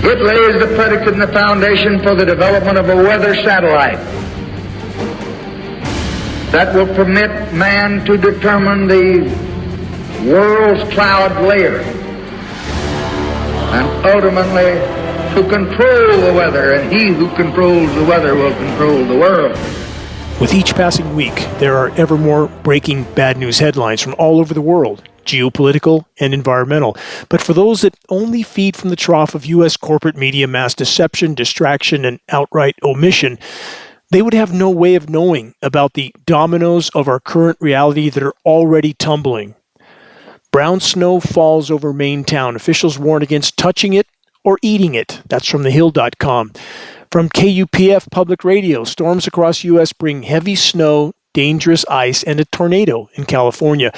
It lays the predicate and the foundation for the development of a weather satellite that will permit man to determine the world's cloud layer and ultimately to control the weather, and he who controls the weather will control the world. With each passing week, there are ever more breaking bad news headlines from all over the world, geopolitical and environmental. But for those that only feed from the trough of U.S. corporate media mass deception, distraction, and outright omission, they would have no way of knowing about the dominoes of our current reality that are already tumbling. Brown snow falls over Maine town. Officials warn against touching it or eating it. That's from thehill.com. From KUPF Public Radio, storms across U.S. bring heavy snow, dangerous ice, and a tornado in California.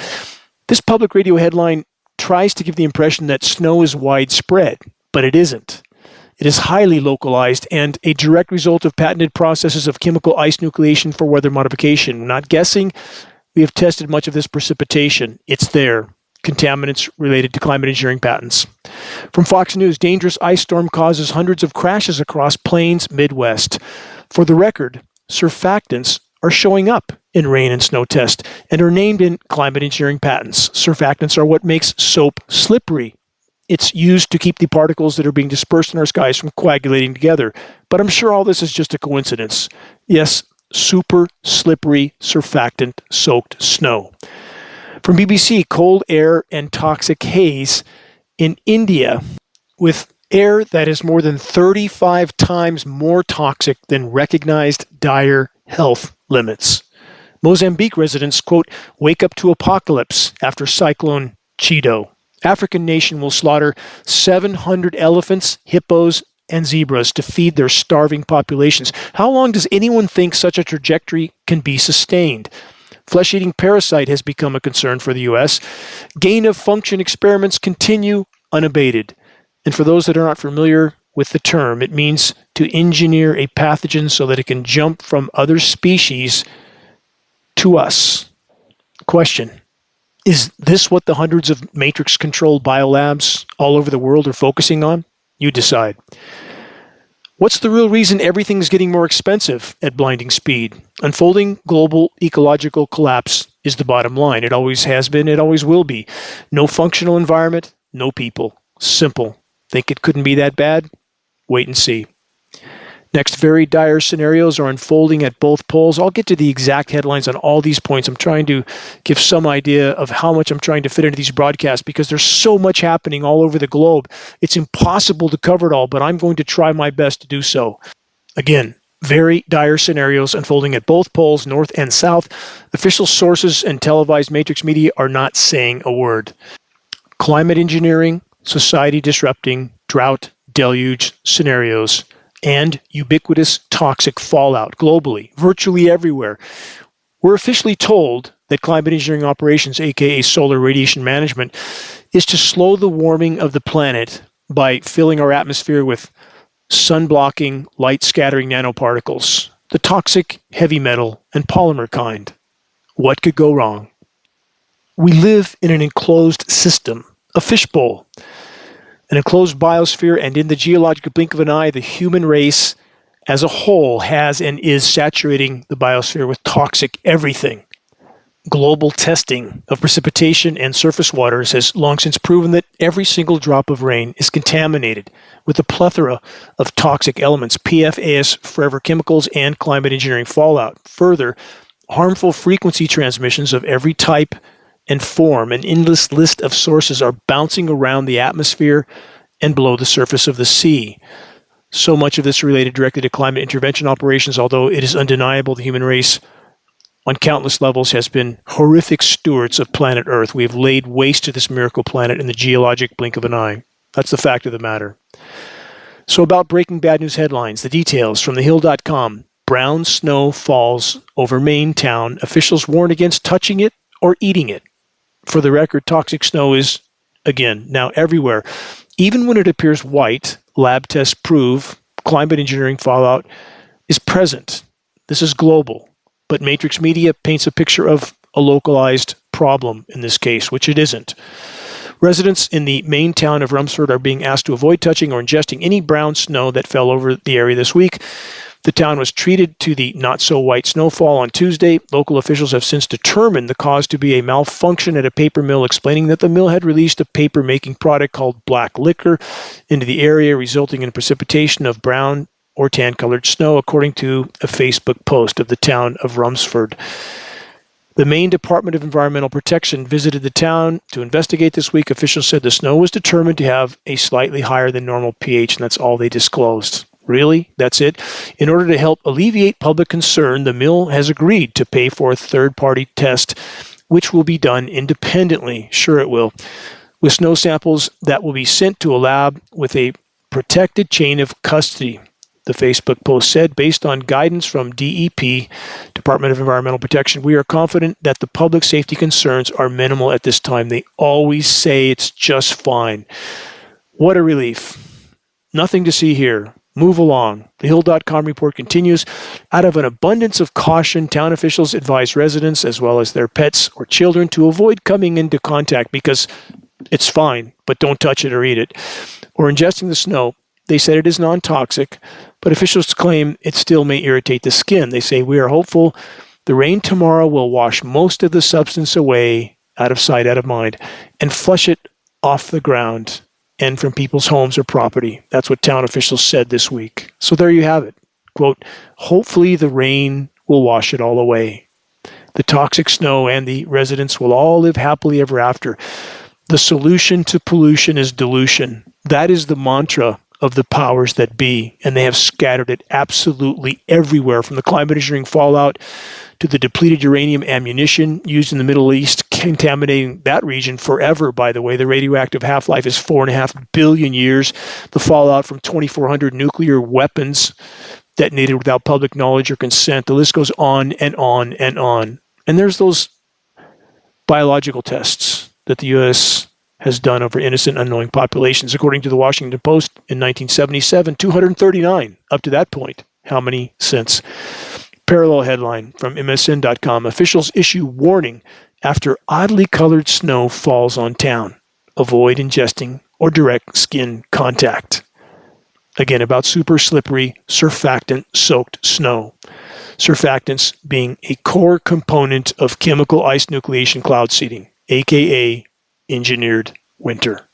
This public radio headline tries to give the impression that snow is widespread, but it isn't. It is highly localized and a direct result of patented processes of chemical ice nucleation for weather modification. We're not guessing. We have tested much of this precipitation. It's there. Contaminants related to climate engineering patents. From Fox News, dangerous ice storm causes hundreds of crashes across plains Midwest. For the record, surfactants are showing up in rain and snow tests and are named in climate engineering patents. Surfactants are what makes soap slippery. It's used to keep the particles that are being dispersed in our skies from coagulating together. But I'm sure all this is just a coincidence. Yes, super slippery surfactant-soaked snow. From BBC, cold air and toxic haze in India, with air that is more than 35 times more toxic than recognized dire health limits. Mozambique residents, quote, wake up to apocalypse after cyclone Cheeto. African nation will slaughter 700 elephants, hippos, and zebras to feed their starving populations. How long does anyone think such a trajectory can be sustained? Flesh-eating parasite has become a concern for the U.S. Gain-of-function experiments continue unabated. And for those that are not familiar with the term, it means to engineer a pathogen so that it can jump from other species to us. Question: is this what the hundreds of matrix-controlled biolabs all over the world are focusing on? You decide. What's the real reason everything's getting more expensive at blinding speed? Unfolding global ecological collapse is the bottom line. It always has been, it always will be. No functional environment, no people. Simple. Think it couldn't be that bad? Wait and see. Next, very dire scenarios are unfolding at both poles. I'll get to the exact headlines on all these points. I'm trying to give some idea of how much I'm trying to fit into these broadcasts because there's so much happening all over the globe. It's impossible to cover it all, but I'm going to try my best to do so. Again, very dire scenarios unfolding at both poles, north and south. Official sources and televised matrix media are not saying a word. Climate engineering, society disrupting, drought, deluge scenarios, and ubiquitous toxic fallout globally, virtually everywhere. We're officially told that climate engineering operations, aka solar radiation management, is to slow the warming of the planet by filling our atmosphere with sun-blocking, light-scattering nanoparticles, the toxic heavy metal and polymer kind. What could go wrong? We live in an enclosed system, a fishbowl, an enclosed biosphere, and in the geological blink of an eye, the human race as a whole has and is saturating the biosphere with toxic everything. Global testing of precipitation and surface waters has long since proven that every single drop of rain is contaminated with a plethora of toxic elements, PFAS, forever chemicals, and climate engineering fallout. Further, harmful frequency transmissions of every type and form, an endless list of sources are bouncing around the atmosphere and below the surface of the sea. So much of this related directly to climate intervention operations, although it is undeniable the human race on countless levels has been horrific stewards of planet Earth. We have laid waste to this miracle planet in the geologic blink of an eye. That's the fact of the matter. So about breaking bad news headlines, the details from thehill.com. Brown snow falls over Maine town. Officials warn against touching it or eating it. For the record, toxic snow is, again, now everywhere. Even when it appears white, lab tests prove climate engineering fallout is present. This is global. But Matrix Media paints a picture of a localized problem in this case, which it isn't. Residents in the Maine town of Rumsford are being asked to avoid touching or ingesting any brown snow that fell over the area this week. The town was treated to the not-so-white snowfall on Tuesday. Local officials have since determined the cause to be a malfunction at a paper mill, explaining that the mill had released a paper-making product called black liquor into the area, resulting in precipitation of brown or tan-colored snow, according to a Facebook post of the town of Rumsford. The Maine Department of Environmental Protection visited the town to investigate this week. Officials said the snow was determined to have a slightly higher than normal pH, and that's all they disclosed. Really? That's it? In order to help alleviate public concern, the mill has agreed to pay for a third-party test, which will be done independently. Sure it will. With snow samples that will be sent to a lab with a protected chain of custody. The Facebook post said, based on guidance from DEP, Department of Environmental Protection, we are confident that the public safety concerns are minimal at this time. They always say it's just fine. What a relief. Nothing to see here. Move along. The Hill.com report continues. Out of an abundance of caution, town officials advise residents, as well as their pets or children, to avoid coming into contact because it's fine, but don't touch it or eat it. Or ingesting the snow. They said it is non-toxic, but officials claim it still may irritate the skin. They say, we are hopeful the rain tomorrow will wash most of the substance away, out of sight, out of mind, and flush it off the ground and from people's homes or property. That's what town officials said this week. So there you have it. Quote, hopefully the rain will wash it all away. The toxic snow and the residents will all live happily ever after. The solution to pollution is dilution. That is the mantra of the powers that be, and they have scattered it absolutely everywhere, from the climate engineering fallout to the depleted uranium ammunition used in the Middle East, contaminating that region forever, by the way. The radioactive half-life is 4.5 billion years. The fallout from 2,400 nuclear weapons detonated without public knowledge or consent. The list goes on and on and on. And there's those biological tests that the U.S. has done over innocent, unknowing populations. According to the Washington Post, in 1977, 239 up to that point. How many since? Parallel headline from MSN.com. Officials issue warning after oddly colored snow falls on town. Avoid ingesting or direct skin contact. Again, about super slippery, surfactant-soaked snow. Surfactants being a core component of chemical ice nucleation cloud seeding, aka engineered winter.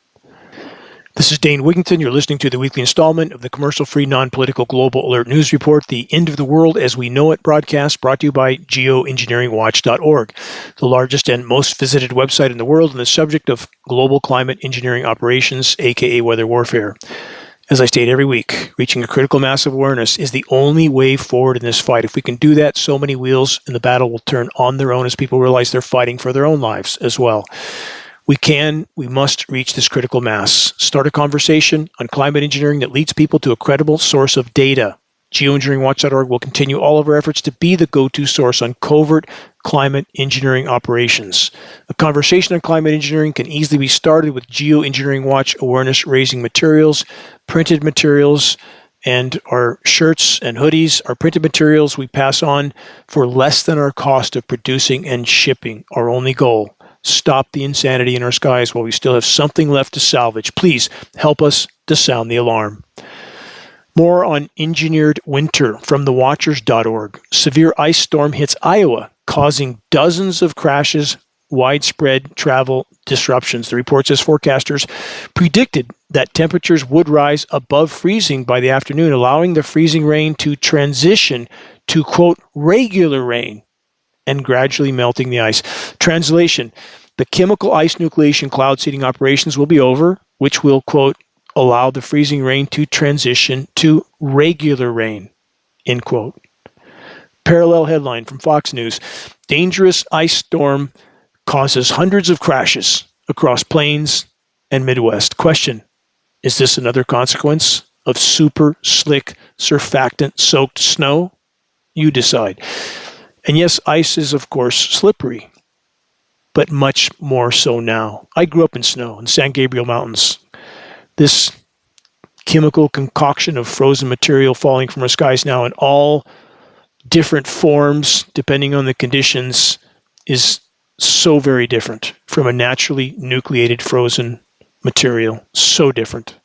This is Dane Wigington. You're listening to the weekly installment of the commercial-free, non-political Global Alert News Report, the End of the World as We Know It broadcast, brought to you by Geoengineeringwatch.org, the largest and most visited website in the world on the subject of global climate engineering operations, aka weather warfare. As I state every week, reaching a critical mass of awareness is the only way forward in this fight. If we can do that, so many wheels in the battle will turn on their own as people realize they're fighting for their own lives as well. We must reach this critical mass. Start a conversation on climate engineering that leads people to a credible source of data. Geoengineeringwatch.org will continue all of our efforts to be the go-to source on covert climate engineering operations. A conversation on climate engineering can easily be started with Geoengineering Watch awareness-raising materials, printed materials, and our shirts and hoodies. Our printed materials we pass on for less than our cost of producing and shipping. Our only goal: stop the insanity in our skies while we still have something left to salvage. Please help us to sound the alarm. More on engineered winter from thewatchers.org. Severe ice storm hits Iowa, causing dozens of crashes, widespread travel disruptions. The report says forecasters predicted that temperatures would rise above freezing by the afternoon, allowing the freezing rain to transition to, quote, regular rain, and gradually melting the ice. Translation: the chemical ice nucleation cloud seeding operations will be over, which will, quote, allow the freezing rain to transition to regular rain, end quote. Parallel headline from Fox News: dangerous ice storm causes hundreds of crashes across plains and Midwest. Question: is this another consequence of super slick, surfactant-soaked snow? You decide. And yes, ice is, of course, slippery, but much more so now. I grew up in snow in San Gabriel Mountains. This chemical concoction of frozen material falling from our skies now in all different forms, depending on the conditions, is so very different from a naturally nucleated frozen material. So different.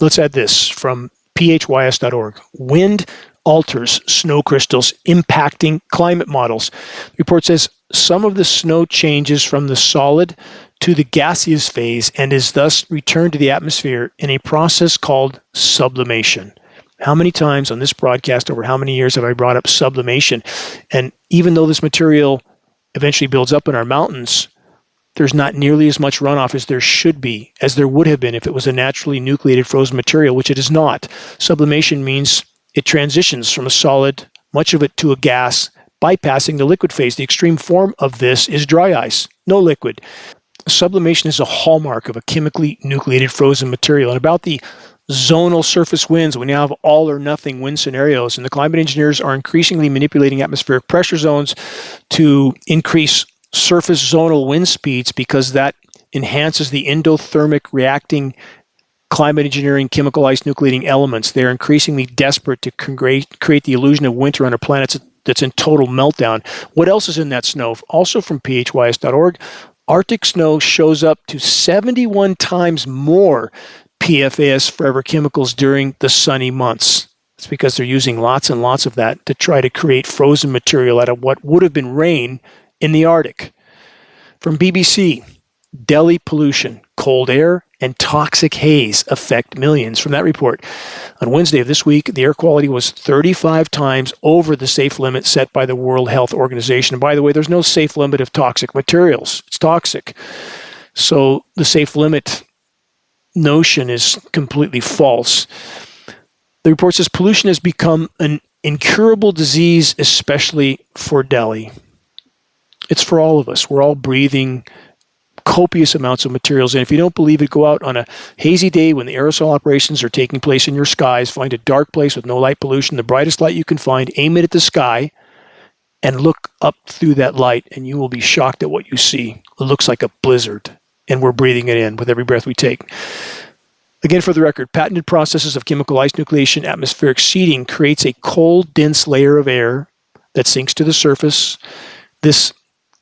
Let's add this from phys.org. Wind alters snow crystals, impacting climate models. The report says some of the snow changes from the solid to the gaseous phase and is thus returned to the atmosphere in a process called sublimation. How many times on this broadcast over how many years have I brought up sublimation? And even though this material eventually builds up in our mountains, there's not nearly as much runoff as there should be, as there would have been if it was a naturally nucleated frozen material, which it is not. Sublimation means it transitions from a solid, much of it, to a gas, bypassing the liquid phase. The extreme form of this is dry ice, no liquid. Sublimation is a hallmark of a chemically nucleated frozen material. And about the zonal surface winds, we now have all or nothing wind scenarios, and the climate engineers are increasingly manipulating atmospheric pressure zones to increase surface zonal wind speeds because that enhances the endothermic reacting climate engineering chemical ice nucleating elements. They're increasingly desperate to create the illusion of winter on a planet that's in total meltdown. What else is in that snow? Also from phys.org, Arctic snow shows up to 71 times more PFAS forever chemicals during the sunny months. It's because they're using lots and lots of that to try to create frozen material out of what would have been rain in the Arctic. From BBC, Delhi pollution, cold air, and toxic haze affect millions. From that report, on Wednesday of this week, the air quality was 35 times over the safe limit set by the World Health Organization. And by the way, there's no safe limit of toxic materials. It's toxic. So the safe limit notion is completely false. The report says pollution has become an incurable disease, especially for Delhi. It's for all of us. We're all breathing copious amounts of materials. And if you don't believe it, go out on a hazy day when the aerosol operations are taking place in your skies, find a dark place with no light pollution, the brightest light you can find, aim it at the sky, and look up through that light, and you will be shocked at what you see. It looks like a blizzard, and we're breathing it in with every breath we take. Again, for the record, patented processes of chemical ice nucleation, atmospheric seeding creates a cold, dense layer of air that sinks to the surface. This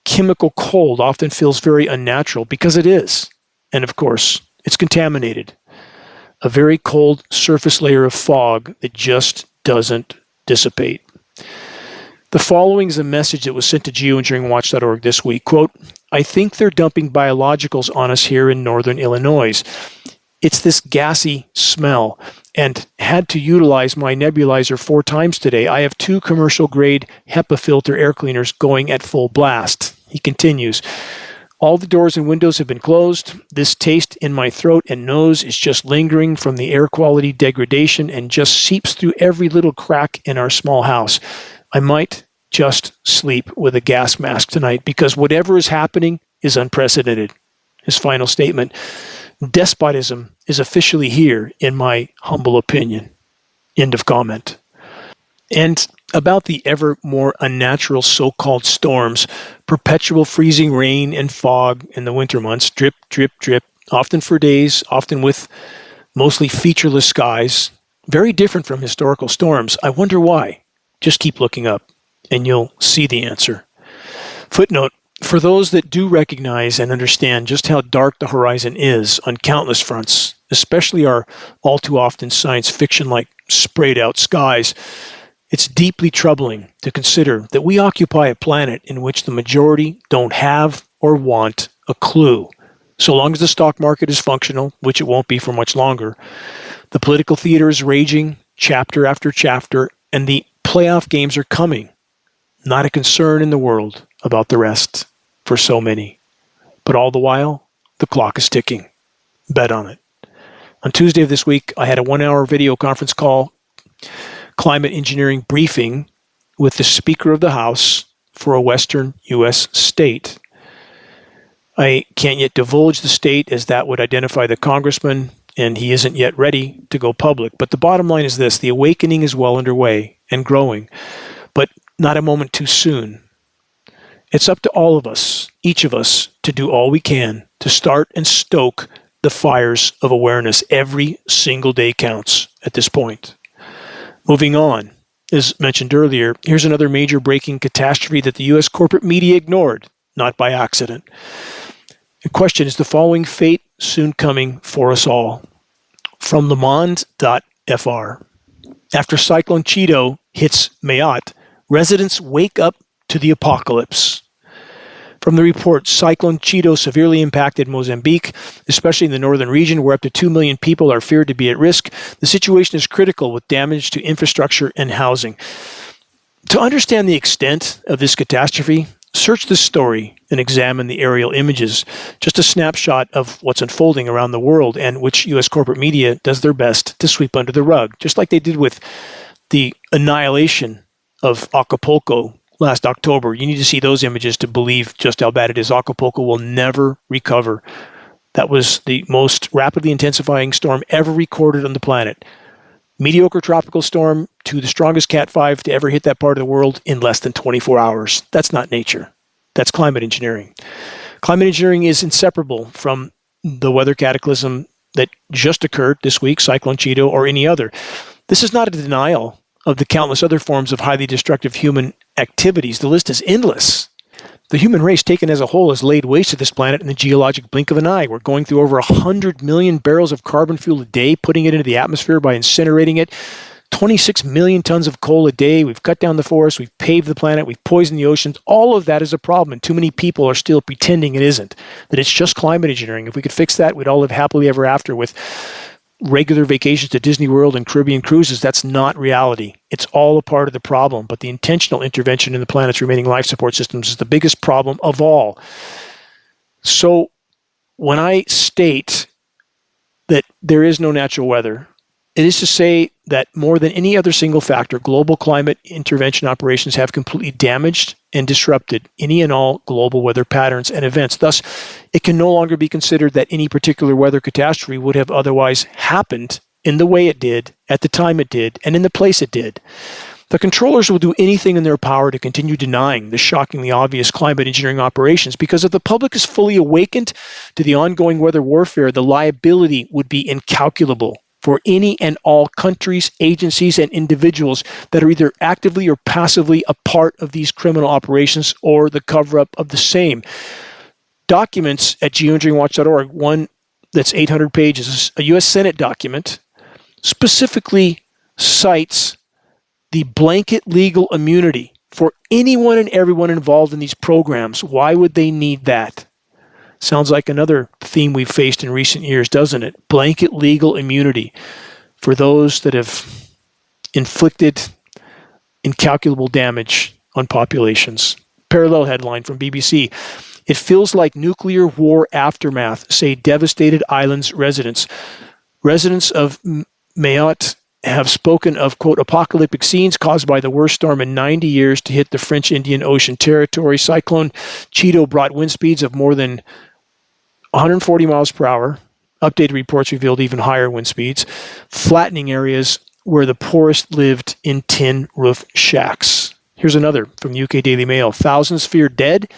chemical cold often feels very unnatural because it is. And of course, it's contaminated. A very cold surface layer of fog that just doesn't dissipate. The following is a message that was sent to geoengineeringwatch.org this week. Quote, I think they're dumping biologicals on us here in northern Illinois. It's this gassy smell, and had to utilize my nebulizer 4 times today. I have 2 commercial-grade HEPA filter air cleaners going at full blast. He continues, all the doors and windows have been closed. This taste in my throat and nose is just lingering from the air quality degradation and just seeps through every little crack in our small house. I might just sleep with a gas mask tonight because whatever is happening is unprecedented. His final statement, despotism is officially here, in my humble opinion. End of comment. And about the ever more unnatural so-called storms, perpetual freezing rain and fog in the winter months, drip, drip, drip, often for days, often with mostly featureless skies, very different from historical storms. I wonder why. Just keep looking up, and you'll see the answer. Footnote, for those that do recognize and understand just how dark the horizon is on countless fronts, especially our all too often science fiction-like sprayed-out skies, it's deeply troubling to consider that we occupy a planet in which the majority don't have or want a clue. So long as the stock market is functional, which it won't be for much longer, the political theater is raging, chapter after chapter, and the playoff games are coming. Not a concern in the world about the rest for so many. But all the while, the clock is ticking. Bet on it. On Tuesday of this week, I had a 1-hour video conference call, climate engineering briefing, with the Speaker of the House for a Western U.S. state. I can't yet divulge the state, as that would identify the congressman, and he isn't yet ready to go public. But the bottom line is this: the awakening is well underway and growing, but not a moment too soon. It's up to all of us, each of us, to do all we can to start and stoke the fires of awareness. Every single day counts at this point. Moving on, as mentioned earlier, here's another major breaking catastrophe that the U.S. corporate media ignored. not by accident. The question is the following fate soon coming for us all. From LeMond.fr. After Cyclone Cheeto hits Mayotte, residents wake up to the apocalypse. From the report, Cyclone Cheeto severely impacted Mozambique, especially in the northern region where up to 2 million people are feared to be at risk. The situation is critical with damage to infrastructure and housing. To understand the extent of this catastrophe, search this story and examine the aerial images, just a snapshot of what's unfolding around the world and which U.S. corporate media does their best to sweep under the rug, just like they did with the annihilation of Acapulco last October. You need to see those images to believe just how bad it is. Acapulco will never recover. That was the most rapidly intensifying storm ever recorded on the planet. Mediocre tropical storm to the strongest Cat 5 to ever hit that part of the world in less than 24 hours. That's not nature. That's climate engineering. Climate engineering is inseparable from the weather cataclysm that just occurred this week, Cyclone Cheeto, or any other. This is not a denial of the countless other forms of highly destructive human activities. The list is endless. The human race taken as a whole has laid waste to this planet in the geologic blink of an eye. We're going through over 100 million barrels of carbon fuel a day, putting it into the atmosphere by incinerating it. 26 million tons of coal a day. We've cut down the forests. We've paved the planet. We've poisoned the oceans. All of that is a problem, and too many people are still pretending it isn't, that it's just climate engineering. If we could fix that, we'd all live happily ever after with regular vacations to Disney World and Caribbean cruises. That's not reality. It's all a part of the problem, but the intentional intervention in the planet's remaining life support systems is the biggest problem of all. So when I state that there is no natural weather, it is to say that more than any other single factor, global climate intervention operations have completely damaged and disrupted any and all global weather patterns and events. Thus, it can no longer be considered that any particular weather catastrophe would have otherwise happened in the way it did, at the time it did, and in the place it did. The controllers will do anything in their power to continue denying the shockingly obvious climate engineering operations because if the public is fully awakened to the ongoing weather warfare, the liability would be incalculable for any and all countries, agencies, and individuals that are either actively or passively a part of these criminal operations or the cover-up of the same. Documents at geoengineeringwatch.org, one that's 800 pages, a U.S. Senate document, specifically cites the blanket legal immunity for anyone and everyone involved in these programs. Why would they need that? Sounds like another theme we've faced in recent years, doesn't it? Blanket legal immunity for those that have inflicted incalculable damage on populations. Parallel headline from BBC. It feels like nuclear war aftermath, say devastated islands residents. Residents of Mayotte have spoken of, quote, apocalyptic scenes caused by the worst storm in 90 years to hit the French Indian Ocean territory. Cyclone Cheeto brought wind speeds of more than 140 miles per hour. Updated reports revealed even higher wind speeds, flattening areas where the poorest lived in tin roof shacks. Here's another from the UK Daily Mail. Thousands feared dead.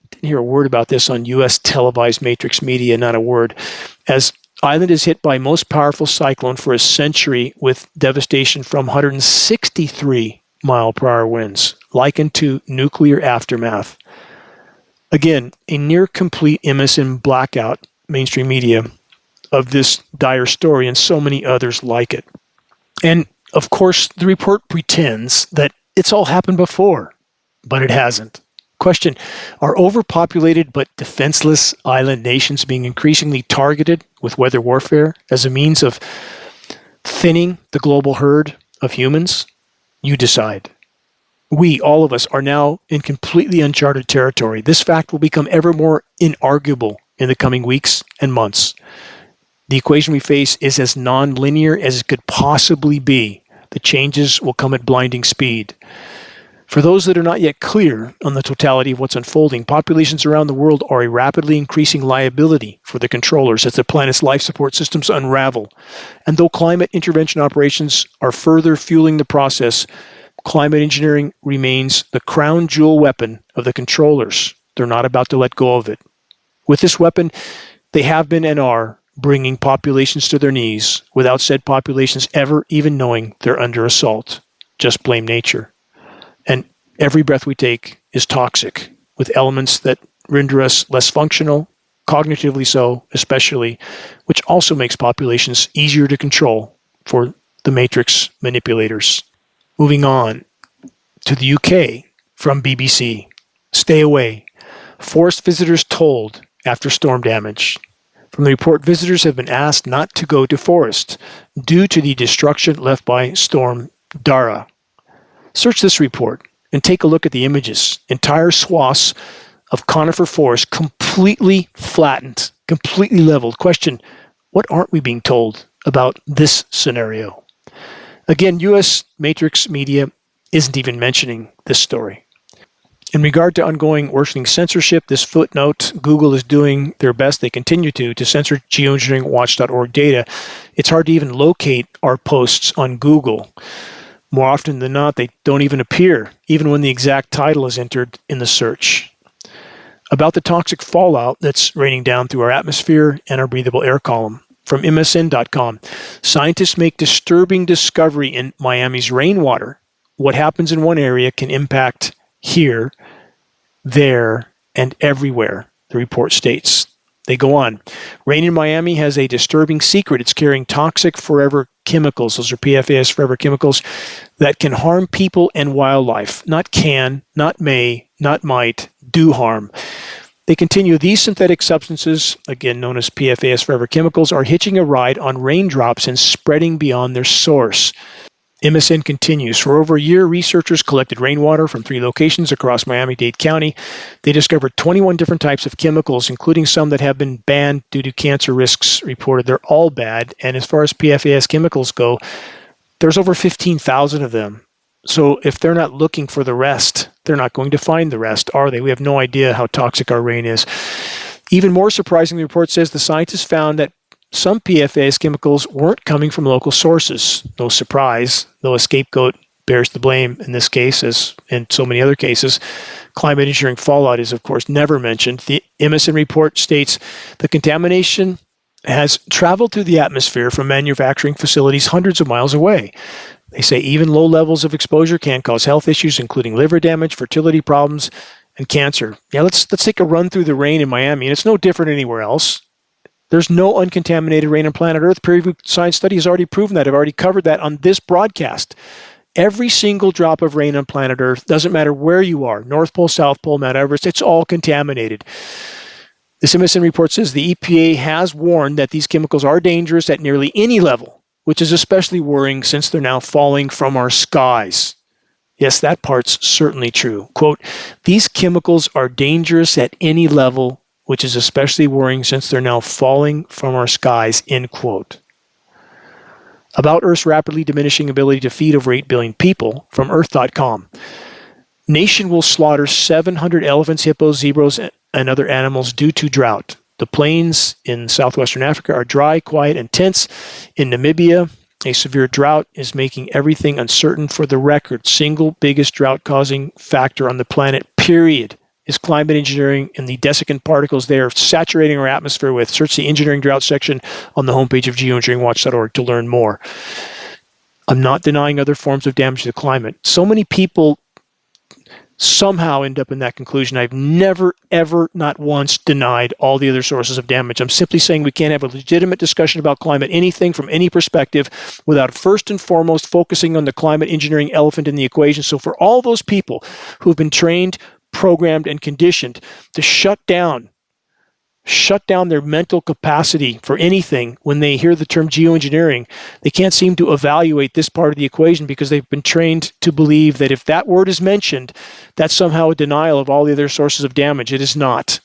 Didn't hear a word about this on U.S. televised matrix media, not a word. As island is hit by most powerful cyclone for a century with devastation from 163 mile per hour winds, likened to nuclear aftermath. Again, a near complete MSN blackout, mainstream media, of this dire story and so many others like it. And of course, the report pretends that it's all happened before, but it hasn't. Question, are overpopulated but defenseless island nations being increasingly targeted with weather warfare as a means of thinning the global herd of humans? You decide. We, all of us, are now in completely uncharted territory. This fact will become ever more inarguable in the coming weeks and months. The equation we face is as non-linear as it could possibly be. The changes will come at blinding speed. For those that are not yet clear on the totality of what's unfolding, populations around the world are a rapidly increasing liability for the controllers as the planet's life support systems unravel. And though climate intervention operations are further fueling the process, climate engineering remains the crown jewel weapon of the controllers. They're not about to let go of it. With this weapon, they have been and are bringing populations to their knees without said populations ever even knowing they're under assault. Just blame nature. And every breath we take is toxic with elements that render us less functional, cognitively so, especially, which also makes populations easier to control for the matrix manipulators. Moving on to the UK from BBC. Stay away. Forced visitors told after storm damage. From the report, visitors have been asked not to go to forests due to the destruction left by Storm Dara. Search this report and take a look at the images. Entire swaths of conifer forest completely flattened, completely leveled. Question, what aren't we being told about this scenario? Again, U.S. matrix media isn't even mentioning this story. In regard to ongoing worsening censorship, this footnote, Google is doing their best, they continue to censor geoengineeringwatch.org data. It's hard to even locate our posts on Google. More often than not, they don't even appear, even when the exact title is entered in the search. About the toxic fallout that's raining down through our atmosphere and our breathable air column. From MSN.com, scientists make disturbing discovery in Miami's rainwater. What happens in one area can impact here, there, and everywhere, the report states. They go on. Rain in Miami has a disturbing secret. It's carrying toxic forever chemicals. Those are PFAS forever chemicals that can harm people and wildlife. Not can, not may, not might, do harm. They continue, these synthetic substances, again known as PFAS forever chemicals, are hitching a ride on raindrops and spreading beyond their source. MSN continues, for over a year, researchers collected rainwater from 3 locations across Miami-Dade County. They discovered 21 different types of chemicals, including some that have been banned due to cancer risks reported. They're all bad. And as far as PFAS chemicals go, there's over 15,000 of them. So if they're not looking for the rest, they're not going to find the rest, are they? We have no idea how toxic our rain is. Even more surprising, the report says the scientists found that some PFAS chemicals weren't coming from local sources. No surprise, though a scapegoat bears the blame in this case, as in so many other cases. Climate engineering fallout is, of course, never mentioned. The MSN report states the contamination has traveled through the atmosphere from manufacturing facilities hundreds of miles away. They say even low levels of exposure can cause health issues, including liver damage, fertility problems, and cancer. Yeah, let's take a run through the rain in Miami, and it's no different anywhere else. There's no uncontaminated rain on planet Earth. Peer-reviewed science study has already proven that. I've already covered that on this broadcast. Every single drop of rain on planet Earth, doesn't matter where you are, North Pole, South Pole, Mount Everest, it's all contaminated. This MSN report says the EPA has warned that these chemicals are dangerous at nearly any level, which is especially worrying since they're now falling from our skies. Yes, that part's certainly true. Quote, these chemicals are dangerous at any level, which is especially worrying since they're now falling from our skies, end quote. About Earth's rapidly diminishing ability to feed over 8 billion people, from Earth.com. Nation will slaughter 700 elephants, hippos, zebras, and other animals due to drought. The plains in southwestern Africa are dry, quiet, and tense. In Namibia, a severe drought is making everything uncertain. For the record, single biggest drought-causing factor on the planet, period, is climate engineering and the desiccant particles they are saturating our atmosphere with. Search the engineering drought section on the homepage of geoengineeringwatch.org to learn more. I'm not denying other forms of damage to the climate. So many people somehow end up in that conclusion. I've never, ever, not once denied all the other sources of damage. I'm simply saying we can't have a legitimate discussion about climate, anything from any perspective, without first and foremost focusing on the climate engineering elephant in the equation. So for all those people who've been trained, programmed, and conditioned to shut down their mental capacity for anything when they hear the term geoengineering, they can't seem to evaluate this part of the equation because they've been trained to believe that if that word is mentioned, that's somehow a denial of all the other sources of damage. It is not.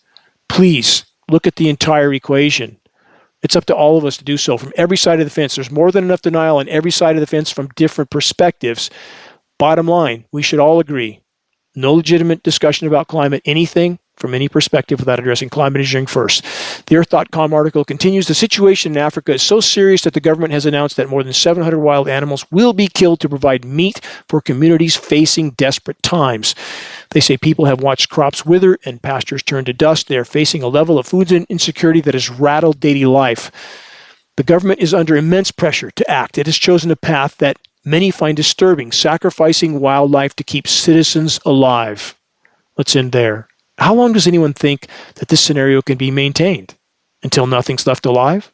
Please look at the entire equation. It's up to all of us to do so from every side of the fence. There's more than enough denial on every side of the fence from different perspectives. Bottom line, we should all agree. No legitimate discussion about climate, anything from any perspective without addressing climate engineering first. The Earth.com article continues, the situation in Africa is so serious that the government has announced that more than 700 wild animals will be killed to provide meat for communities facing desperate times. They say people have watched crops wither and pastures turn to dust. They are facing a level of food insecurity that has rattled daily life. The government is under immense pressure to act. It has chosen a path that many find disturbing, sacrificing wildlife to keep citizens alive. Let's end there. How long does anyone think that this scenario can be maintained? Until nothing's left alive?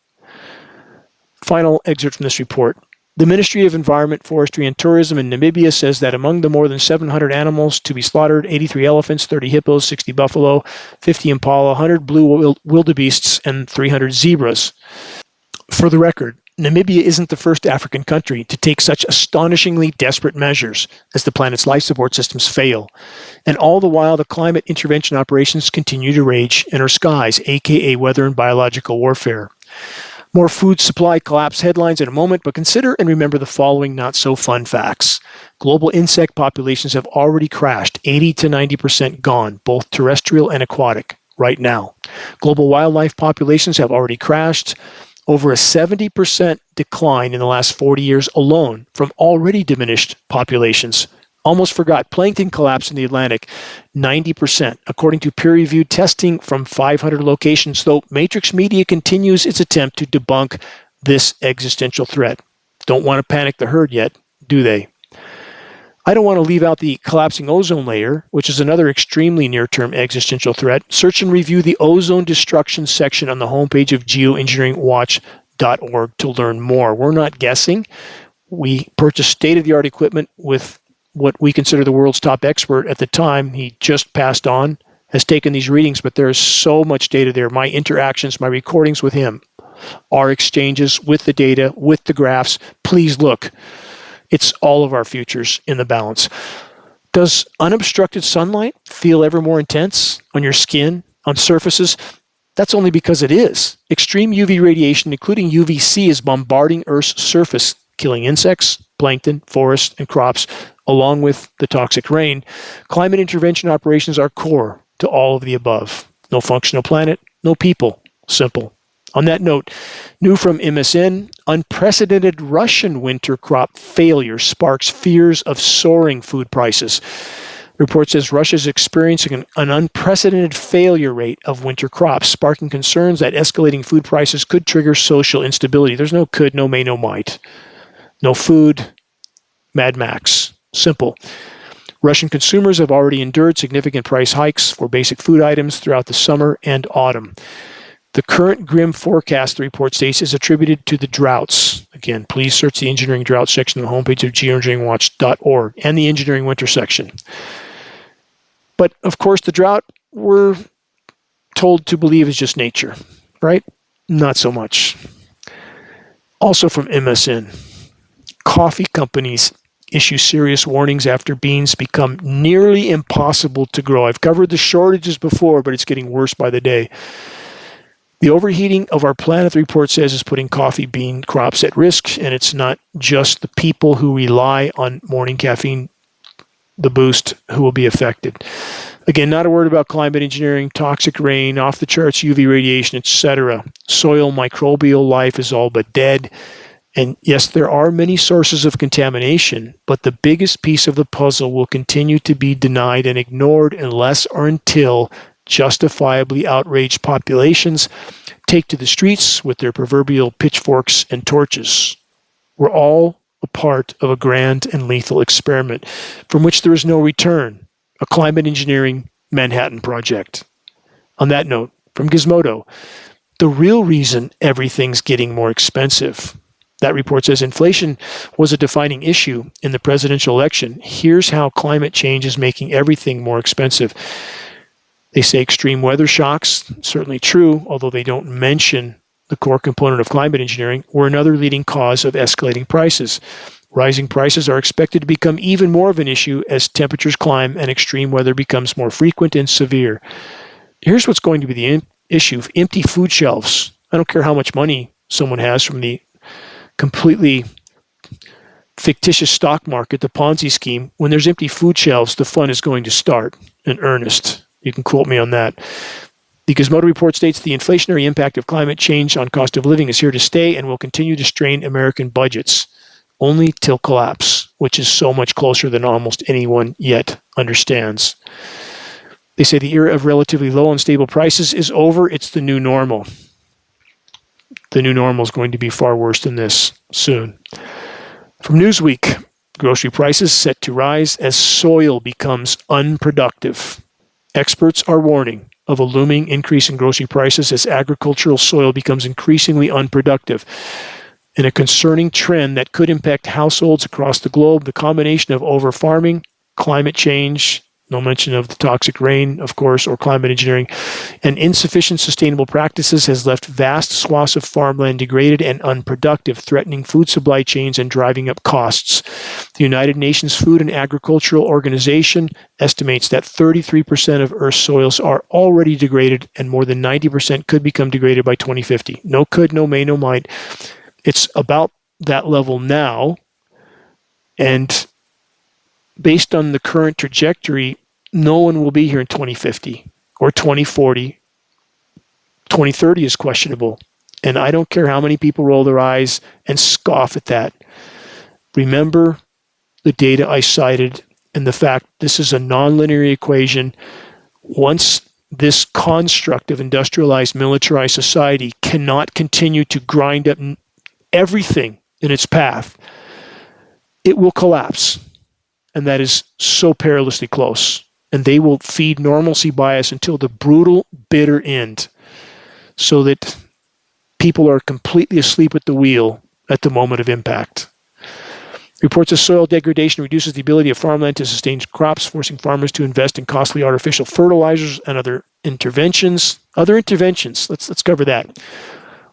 Final excerpt from this report. The Ministry of Environment, Forestry and Tourism in Namibia says that among the more than 700 animals to be slaughtered, 83 elephants, 30 hippos, 60 buffalo, 50 impala, 100 blue wildebeests, and 300 zebras. For the record, Namibia isn't the first African country to take such astonishingly desperate measures as the planet's life support systems fail. And all the while, the climate intervention operations continue to rage in our skies, aka weather and biological warfare. More food supply collapse headlines in a moment, but consider and remember the following not-so-fun facts. Global insect populations have already crashed, 80 to 90% gone, both terrestrial and aquatic, right now. Global wildlife populations have already crashed, over a 70% decline in the last 40 years alone from already diminished populations. Almost forgot, plankton collapse in the Atlantic, 90%, according to peer-reviewed testing from 500 locations, though Matrix Media continues its attempt to debunk this existential threat. Don't want to panic the herd yet, do they? I don't want to leave out the collapsing ozone layer, which is another extremely near-term existential threat. Search and review the ozone destruction section on the homepage of geoengineeringwatch.org to learn more. We're not guessing. We purchased state-of-the-art equipment with what we consider the world's top expert at the time. He just passed on, has taken these readings, but there's so much data there. My interactions, my recordings with him, our exchanges with the data, with the graphs. Please look. It's all of our futures in the balance. Does unobstructed sunlight feel ever more intense on your skin, on surfaces? That's only because it is. Extreme UV radiation, including UVC, is bombarding Earth's surface, killing insects, plankton, forests, and crops, along with the toxic rain. Climate intervention operations are core to all of the above. No functional planet, no people. Simple. On that note, new from MSN, unprecedented Russian winter crop failure sparks fears of soaring food prices. The report says Russia is experiencing an unprecedented failure rate of winter crops, sparking concerns that escalating food prices could trigger social instability. There's no could, no may, no might. No food, Mad Max. Simple. Russian consumers have already endured significant price hikes for basic food items throughout the summer and autumn. The current grim forecast, the report states, is attributed to the droughts. Again, please search the engineering drought section on the homepage of geoengineeringwatch.org and the engineering winter section. But, of course, the drought we're told to believe is just nature, right? Not so much. Also from MSN, coffee companies issue serious warnings after beans become nearly impossible to grow. I've covered the shortages before, but it's getting worse by the day. The overheating of our planet, the report says, is putting coffee bean crops at risk, and it's not just the people who rely on morning caffeine, the boost, who will be affected. Again, not a word about climate engineering, toxic rain, off-the-charts UV radiation, etc. Soil microbial life is all but dead. And yes, there are many sources of contamination, but the biggest piece of the puzzle will continue to be denied and ignored unless or until justifiably outraged populations take to the streets with their proverbial pitchforks and torches. We're all a part of a grand and lethal experiment from which there is no return, a climate engineering Manhattan Project. On that note, from Gizmodo, the real reason everything's getting more expensive. That report says inflation was a defining issue in the presidential election. Here's how climate change is making everything more expensive. They say extreme weather shocks, certainly true, although they don't mention the core component of climate engineering, were another leading cause of escalating prices. Rising prices are expected to become even more of an issue as temperatures climb and extreme weather becomes more frequent and severe. Here's what's going to be the issue: empty food shelves. I don't care how much money someone has from the completely fictitious stock market, the Ponzi scheme. When there's empty food shelves, the fun is going to start in earnest. You can quote me on that. The Gizmodo report states the inflationary impact of climate change on cost of living is here to stay and will continue to strain American budgets, only till collapse, which is so much closer than almost anyone yet understands. They say the era of relatively low and stable prices is over. It's the new normal. The new normal is going to be far worse than this soon. From Newsweek, grocery prices set to rise as soil becomes unproductive. Experts are warning of a looming increase in grocery prices as agricultural soil becomes increasingly unproductive. In a concerning trend that could impact households across the globe, the combination of over-farming, climate change, no mention of the toxic rain, of course, or climate engineering, and insufficient sustainable practices has left vast swaths of farmland degraded and unproductive, threatening food supply chains and driving up costs. The United Nations Food and Agricultural Organization estimates that 33% of Earth's soils are already degraded and more than 90% could become degraded by 2050. No could, no may, no might. It's about that level now, and based on the current trajectory, no one will be here in 2050 or 2040. 2030 is questionable. And I don't care how many people roll their eyes and scoff at that. Remember the data I cited and the fact this is a nonlinear equation. Once this construct of industrialized, militarized society cannot continue to grind up everything in its path, it will collapse. And that is so perilously close. And they will feed normalcy bias until the brutal, bitter end, so that people are completely asleep at the wheel at the moment of impact. Reports of soil degradation reduces the ability of farmland to sustain crops, forcing farmers to invest in costly artificial fertilizers and other interventions. Let's cover that.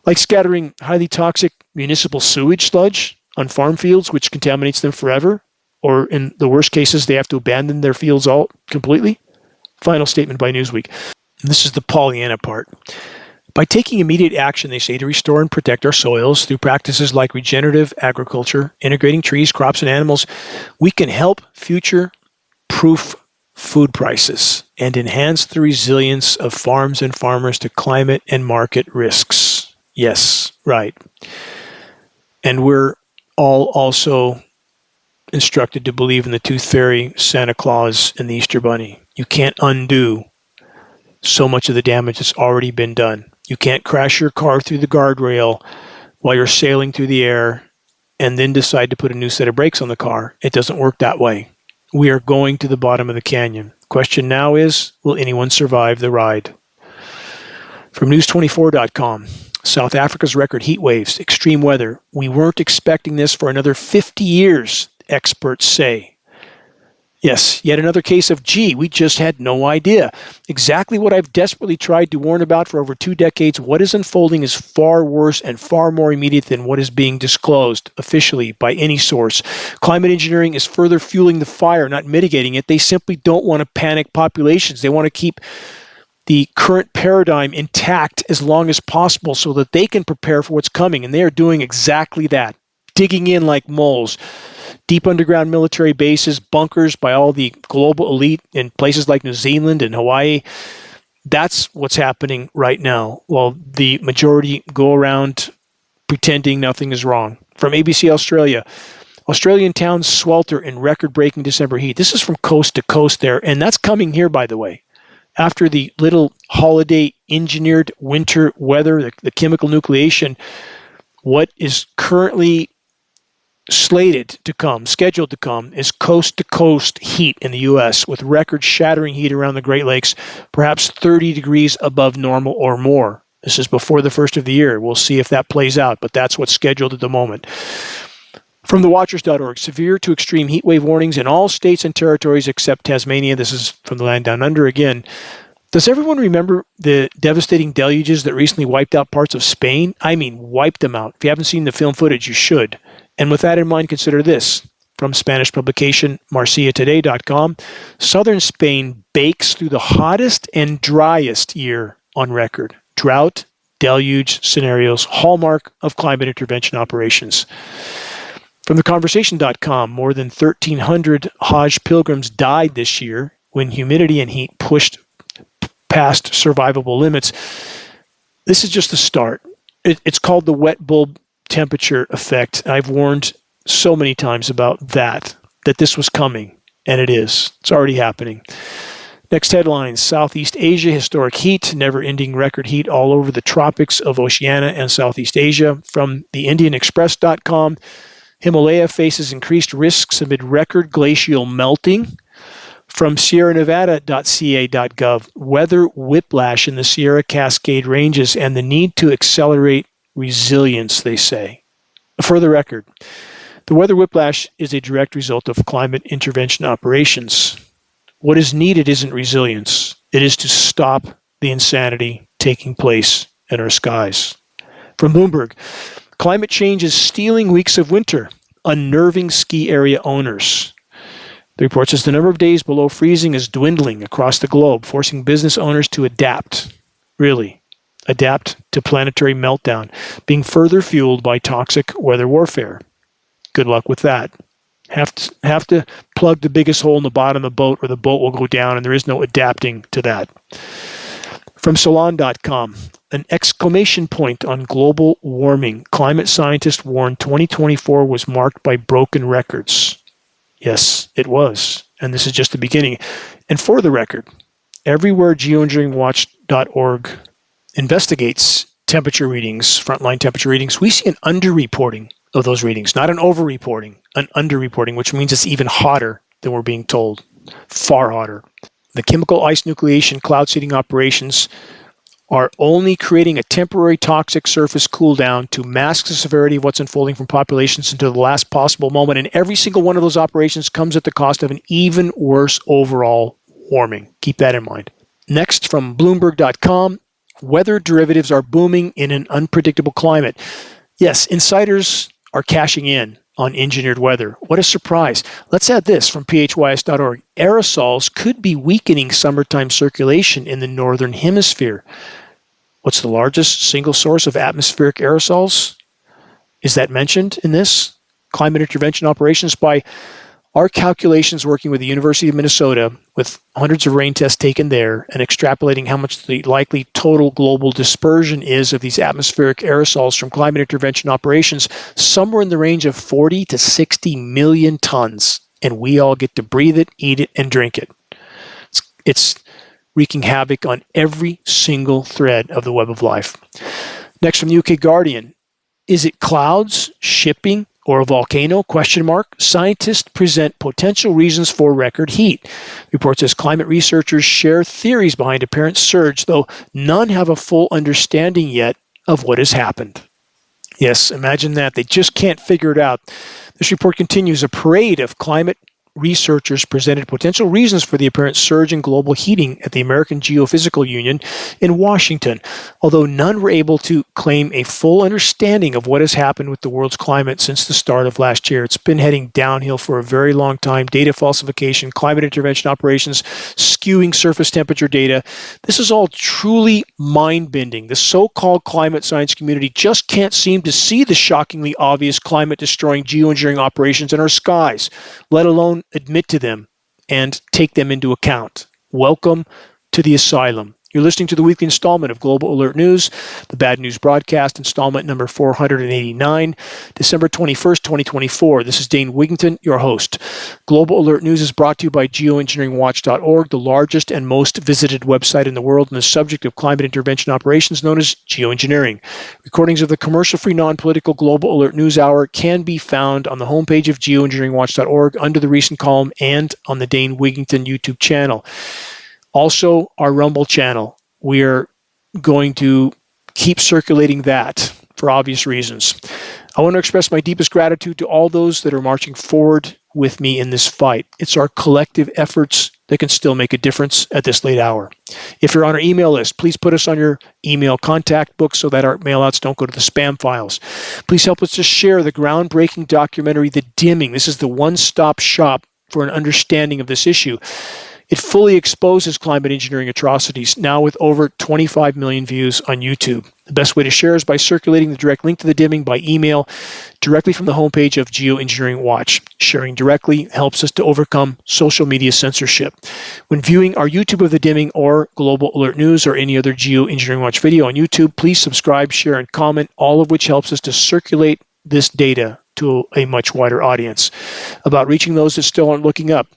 Like scattering highly toxic municipal sewage sludge on farm fields, which contaminates them forever. Or in the worst cases, they have to abandon their fields all completely. Final statement by Newsweek. And this is the Pollyanna part. By taking immediate action, they say, to restore and protect our soils through practices like regenerative agriculture, integrating trees, crops, and animals, we can help future-proof food prices and enhance the resilience of farms and farmers to climate and market risks. Yes, right. And we're all also instructed to believe in the Tooth Fairy, Santa Claus, and the Easter Bunny. You can't undo so much of the damage that's already been done. You can't crash your car through the guardrail while you're sailing through the air and then decide to put a new set of brakes on the car. It doesn't work that way. We are going to the bottom of the canyon. Question now is, will anyone survive the ride? From News24.com. South Africa's record heat waves, extreme weather. We weren't expecting this for another 50 years, experts say. Yes, yet another case of, gee, we just had no idea. Exactly what I've desperately tried to warn about for over 2 decades. What is unfolding is far worse and far more immediate than what is being disclosed officially by any source. Climate engineering is further fueling the fire, not mitigating it. They simply don't want to panic populations. They want to keep the current paradigm intact as long as possible so that they can prepare for what's coming. And they are doing exactly that, digging in like moles. Deep underground military bases, bunkers by all the global elite in places like New Zealand and Hawaii. That's what's happening right now, while the majority go around pretending nothing is wrong. From ABC Australia, Australian towns swelter in record-breaking December heat. This is from coast to coast there, and that's coming here, by the way. After the little holiday engineered winter weather, the chemical nucleation, what is currently scheduled to come, is coast-to-coast heat in the U.S. with record-shattering heat around the Great Lakes, perhaps 30 degrees above normal or more. This is before the first of the year. We'll see if that plays out, but that's what's scheduled at the moment. From thewatchers.org, severe to extreme heat wave warnings in all states and territories except Tasmania. This is from the land down under again. Does everyone remember the devastating deluges that recently wiped out parts of Spain? I mean, wiped them out. If you haven't seen the film footage, you should. And with that in mind, consider this. From Spanish publication MarciaToday.com, southern Spain bakes through the hottest and driest year on record. Drought, deluge scenarios, hallmark of climate intervention operations. From theconversation.com, more than 1,300 Hajj pilgrims died this year when humidity and heat pushed past survivable limits. This is just the start. It's called the wet bulb temperature effect. I've warned so many times about that this was coming, and it is. It's already happening. Next headlines, Southeast Asia, historic heat, never-ending record heat all over the tropics of Oceania and Southeast Asia. From theindianexpress.com, Himalaya faces increased risks amid record glacial melting. From sierranevada.ca.gov, weather whiplash in the Sierra Cascade Ranges and the need to accelerate resilience, they say. For the record, the weather whiplash is a direct result of climate intervention operations. What is needed isn't resilience. It is to stop the insanity taking place in our skies. From Bloomberg, climate change is stealing weeks of winter, unnerving ski area owners. The report says the number of days below freezing is dwindling across the globe, forcing business owners to adapt. Really, adapt to planetary meltdown, being further fueled by toxic weather warfare. Good luck with that. Have to plug the biggest hole in the bottom of the boat or the boat will go down, and there is no adapting to that. From Salon.com, an exclamation point on global warming. Climate scientists warned 2024 was marked by broken records. Yes, it was. And this is just the beginning. And for the record, everywhere geoengineeringwatch.org investigates temperature readings, frontline temperature readings, we see an underreporting of those readings, not an overreporting, an underreporting, which means it's even hotter than we're being told, far hotter. The chemical ice nucleation cloud seeding operations are only creating a temporary toxic surface cool down to mask the severity of what's unfolding from populations until the last possible moment. And every single one of those operations comes at the cost of an even worse overall warming. Keep that in mind. Next, from Bloomberg.com, weather derivatives are booming in an unpredictable climate. Yes, insiders are cashing in on engineered weather. What a surprise. Let's add this from phys.org. Aerosols could be weakening summertime circulation in the northern hemisphere. What's the largest single source of atmospheric aerosols? Is that mentioned in this? Climate intervention operations by our calculations working with the University of Minnesota with hundreds of rain tests taken there and extrapolating how much the likely total global dispersion is of these atmospheric aerosols from climate intervention operations, somewhere in the range of 40 to 60 million tons. And we all get to breathe it, eat it, and drink it. It's wreaking havoc on every single thread of the web of life. Next from the UK Guardian, is it clouds, shipping, or a volcano? ? Scientists present potential reasons for record heat. Report says climate researchers share theories behind apparent surge, though none have a full understanding yet of what has happened. Yes, imagine that. They just can't figure it out. This report continues. A parade of climate researchers presented potential reasons for the apparent surge in global heating at the American Geophysical Union in Washington, although none were able to claim a full understanding of what has happened with the world's climate since the start of last year. It's been heading downhill for a very long time. Data falsification, climate intervention operations, skewing surface temperature data. This is all truly mind-bending. The so-called climate science community just can't seem to see the shockingly obvious climate-destroying geoengineering operations in our skies, let alone admit to them and take them into account. Welcome to the asylum. You're listening to the weekly installment of Global Alert News, the Bad News Broadcast, installment number 489, December 21st, 2024. This is Dane Wigington, your host. Global Alert News is brought to you by Geoengineeringwatch.org, the largest and most visited website in the world on the subject of climate intervention operations known as geoengineering. Recordings of the commercial-free, non-political Global Alert News Hour can be found on the homepage of Geoengineeringwatch.org under the recent column and on the Dane Wigington YouTube channel. Also, our Rumble channel, we're going to keep circulating that for obvious reasons. I want to express my deepest gratitude to all those that are marching forward with me in this fight. It's our collective efforts that can still make a difference at this late hour. If you're on our email list, please put us on your email contact book so that our mailouts don't go to the spam files. Please help us to share the groundbreaking documentary, The Dimming. This is the one-stop shop for an understanding of this issue. It fully exposes climate engineering atrocities, now with over 25 million views on YouTube. The best way to share is by circulating the direct link to The Dimming by email directly from the homepage of Geoengineering Watch. Sharing directly helps us to overcome social media censorship. When viewing our YouTube of The Dimming or Global Alert News or any other Geoengineering Watch video on YouTube, please subscribe, share, and comment, all of which helps us to circulate this data to a much wider audience. About reaching those that still aren't looking up,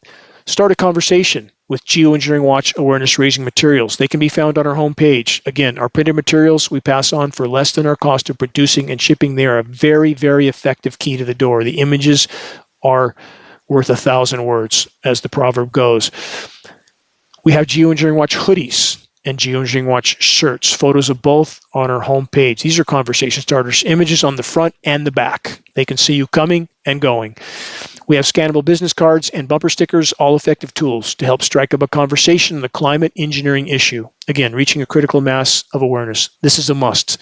start a conversation with Geoengineering Watch awareness-raising materials. They can be found on our homepage. Again, our printed materials we pass on for less than our cost of producing and shipping. They are a very, very effective key to the door. The images are worth 1,000 words, as the proverb goes. We have Geoengineering Watch hoodies and Geoengineering Watch shirts, photos of both on our homepage. These are conversation starters, images on the front and the back. They can see you coming and going. We have scannable business cards and bumper stickers, all effective tools to help strike up a conversation on the climate engineering issue. Again, reaching a critical mass of awareness. This is a must.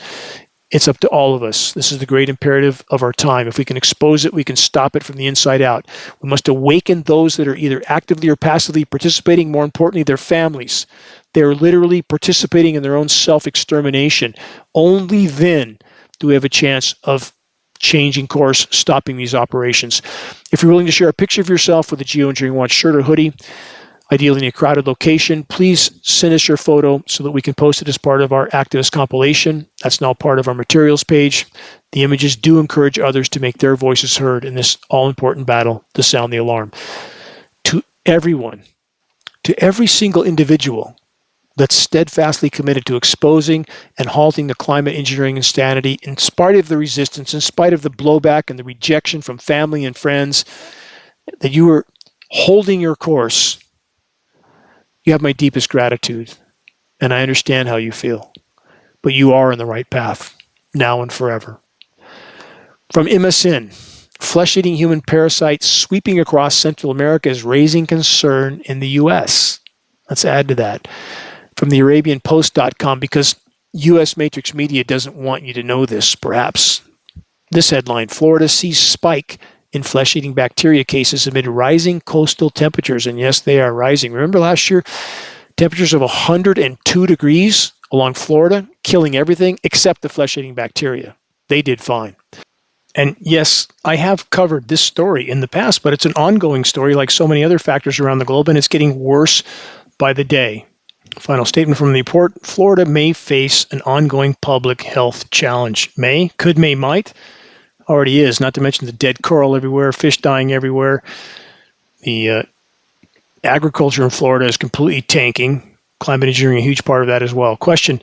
It's up to all of us. This is the great imperative of our time. If we can expose it, we can stop it from the inside out. We must awaken those that are either actively or passively participating, more importantly, their families. They're literally participating in their own self-extermination. Only then do we have a chance of changing course, stopping these operations. If you're willing to share a picture of yourself with a Geoengineering Watch shirt or hoodie, ideally in a crowded location, please send us your photo so that we can post it as part of our activist compilation. That's now part of our materials page. The images do encourage others to make their voices heard in this all-important battle to sound the alarm. To everyone, to every single individual that's steadfastly committed to exposing and halting the climate engineering insanity in spite of the resistance, in spite of the blowback and the rejection from family and friends, that you are holding your course, you have my deepest gratitude, and I understand how you feel. But you are on the right path, now and forever. From MSN, flesh-eating human parasites sweeping across Central America is raising concern in the U.S. Let's add to that. From the ArabianPost.com, because U.S. Matrix Media doesn't want you to know this, perhaps. This headline, Florida sees spike in flesh-eating bacteria cases amid rising coastal temperatures. And yes, they are rising. Remember last year, temperatures of 102 degrees along Florida, killing everything except the flesh-eating bacteria. They did fine. And yes, I have covered this story in the past, but it's an ongoing story like so many other factors around the globe, and it's getting worse by the day. Final statement from the report, Florida may face an ongoing public health challenge. May, could, may, might. Already is, not to mention the dead coral everywhere, fish dying everywhere. The agriculture in Florida is completely tanking. Climate engineering, a huge part of that as well. Question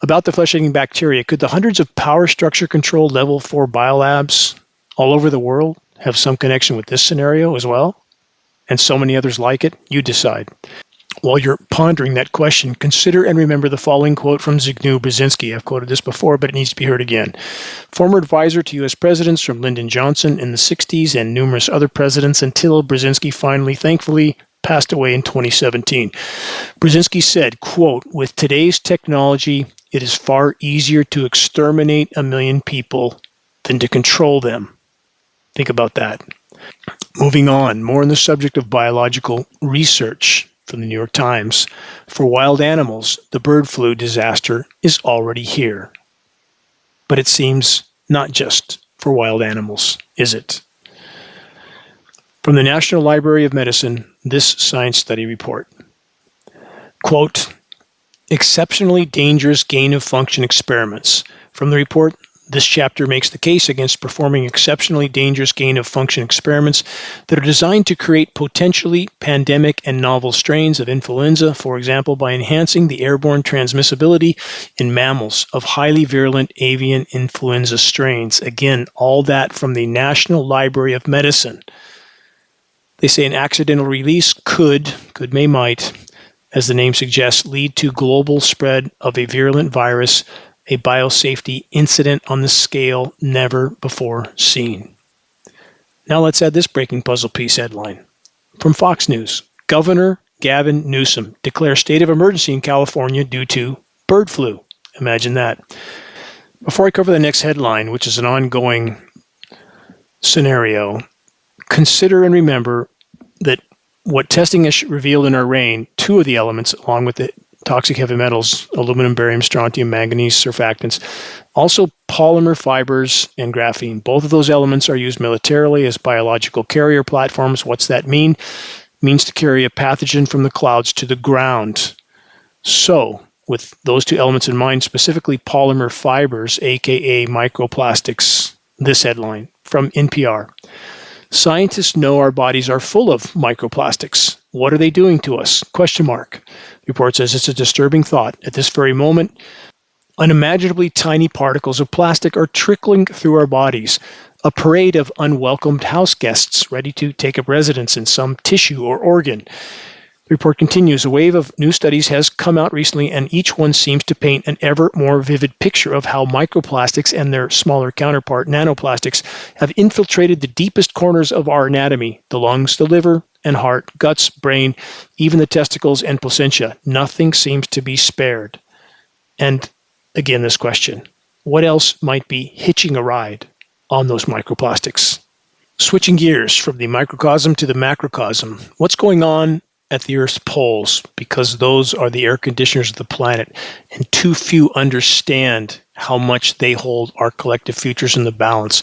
about the flesh-eating bacteria. Could the hundreds of power structure controlled level 4 biolabs all over the world have some connection with this scenario as well? And so many others like it? You decide. While you're pondering that question, consider and remember the following quote from Zbigniew Brzezinski. I've quoted this before, but it needs to be heard again. Former advisor to U.S. presidents from Lyndon Johnson in the 60s and numerous other presidents until Brzezinski finally, thankfully, passed away in 2017. Brzezinski said, quote, with today's technology, it is far easier to exterminate 1 million people than to control them. Think about that. Moving on, more on the subject of biological research. From the New York Times, for wild animals, the bird flu disaster is already here. But it seems not just for wild animals, is it? From the National Library of Medicine, this science study report. Quote, exceptionally dangerous gain-of-function experiments. From the report, this chapter makes the case against performing exceptionally dangerous gain-of-function experiments that are designed to create potentially pandemic and novel strains of influenza, for example, by enhancing the airborne transmissibility in mammals of highly virulent avian influenza strains. Again, all that from the National Library of Medicine. They say an accidental release could, may, might, as the name suggests, lead to global spread of a virulent virus, a biosafety incident on the scale never before seen. Now let's add this breaking puzzle piece headline. From Fox News, Governor Gavin Newsom declares state of emergency in California due to bird flu. Imagine that. Before I cover the next headline, which is an ongoing scenario, consider and remember that what testing has revealed in our rain, 2 of the elements, along with the toxic heavy metals, aluminum, barium, strontium, manganese, surfactants, also polymer fibers and graphene. Both of those elements are used militarily as biological carrier platforms. What's that mean? It means to carry a pathogen from the clouds to the ground. So, with those 2 elements in mind, specifically polymer fibers, aka microplastics, this headline from NPR. Scientists know our bodies are full of microplastics. What are they doing to us? Question mark. The report says it's a disturbing thought. At this very moment, unimaginably tiny particles of plastic are trickling through our bodies. a parade of unwelcomed house guests ready to take up residence in some tissue or organ. The report continues, a wave of new studies has come out recently, and each one seems to paint an ever more vivid picture of how microplastics and their smaller counterpart, nanoplastics, have infiltrated the deepest corners of our anatomy, the lungs, the liver and heart, guts, brain, even the testicles and placentia. Nothing seems to be spared. And again, this question, what else might be hitching a ride on those microplastics? Switching gears from the microcosm to the macrocosm, what's going on at the Earth's poles, because those are the air conditioners of the planet, and too few understand how much they hold our collective futures in the balance.